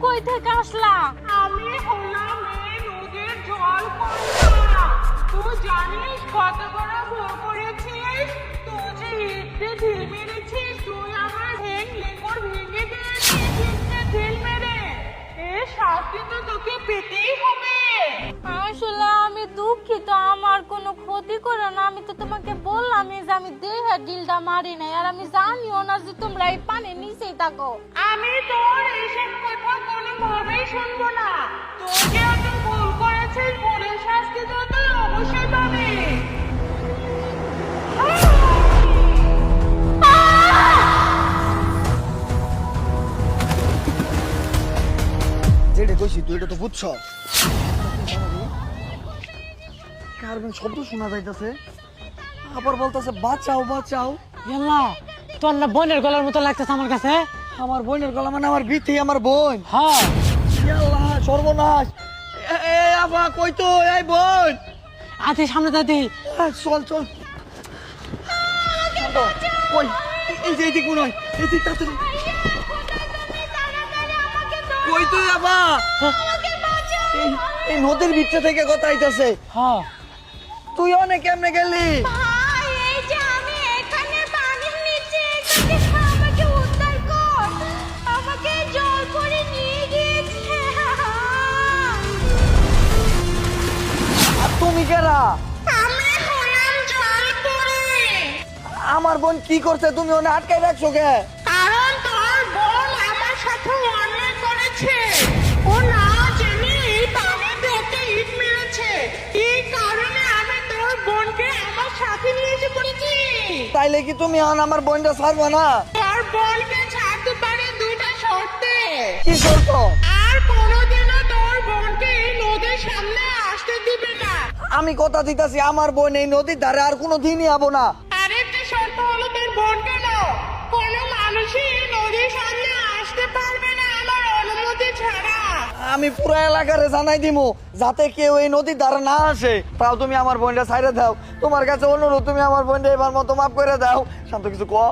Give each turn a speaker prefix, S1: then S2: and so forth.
S1: কই থেকে আসলা?
S2: আমি হলাম এই নদীর জল কন্যা। তুই জানিস কত বড় ভুল করেছিস? তুই যে ইটে ঢিল মেরেছিস, তুই আমার ঠ্যাং লেঙ্গর ভেঙে দিয়েছিস ইটে ঢিল মেরে। এর শাস্তি তো তোকে পেতেই হবে।
S1: আসলে আমি দুঃখিত, আমার কোনো ক্ষতি করে না। আমি তো তোমাকে বললামই যে আমি দেহে ডিলটা মারি নাই, আর আমি জানিও না যে তোমরা এই পানির নিচেই থাকো।
S2: আমি তোর এইসব কথা কোনোভাবেই শুনবো না। তুই যেহেতু ভুল করেছিস, ভুলের শাস্তি তো তুই অবশ্যই পাবি।
S3: যেটা কইছি তুই এটা তো বুঝছ। কারণ শব্দ শোনা যাইতেছে, আবার বলতেছে বাঁচাও বাঁচাও।
S4: ইয়াল্লা, তোর না বোনের গলার মতো লাগতেছে আমার কাছে।
S3: আমার বোনের গলা মানে আমার বিথি, আমার বোন।
S4: হ্যাঁ,
S3: ইয়াল্লা, সর্বনাশ। এ আবা কই তো, এই বোন।
S4: আতি সামনে দাদি।
S3: চল চল। কই এই যে এইদিক মনে হয়, এইদিক তাড়াতাড়ি। কই তুই আবা? এই নদীর ভিতরে থেকে কথা আইতাছে।
S4: হ্যাঁ,
S3: তুই অনেক কেমনে গেলি?
S1: ভাই, এই যে আমি এখানে পানির নিচে, এখানে আমাকে উদ্ধার কর। আমাকে জল করে নিয়ে গিয়েছে।
S3: আর তুমি কেরা?
S2: আমি হলাম জলপরি।
S3: আমার বোন কি করছে, তুমি ওনে আটকাই রাখছো কে?
S2: কারণ তোর বোন আমার সাথে অন্যায় করেছে। ও না জেনে এই পানিতে একটা ইট মেরেছে। এই কারণে আমি তোর বোনকে আমার সাথে নিয়ে এসে পড়েছি।
S3: তাইলে কি তুমি আমার বোনটা ছাড়বে না?
S2: তোর বোনকে ছাড়তে পারে দুইটা শর্তে।
S3: কি করছো?
S2: আর কোনোদিনও তোর বোনকে এই নদীর সামনে আসতে দিবে না।
S3: আমি কথা দিতেছি, আমার বোন এই নদীর ধারে আর কোনো দিনই যাবো না।
S2: আরেকটা শর্ত হলো তোর বোনকে নাও। কোনো মানুষই এই নদীর সামনে আসতে পারবে না আমার অনুমতি ছাড়া।
S3: আমি পুরো এলাকারে জানাই দিমু যাতে কেউ এই নদীর ধারে না আসে। তাও তুমি আমার বোনটা ছাইড়ে দাও, তোমার কাছে অনুরোধ, তুমি আমার বোনটা এবার মতো মাফ করে দাও। শান্ত কিছু কো।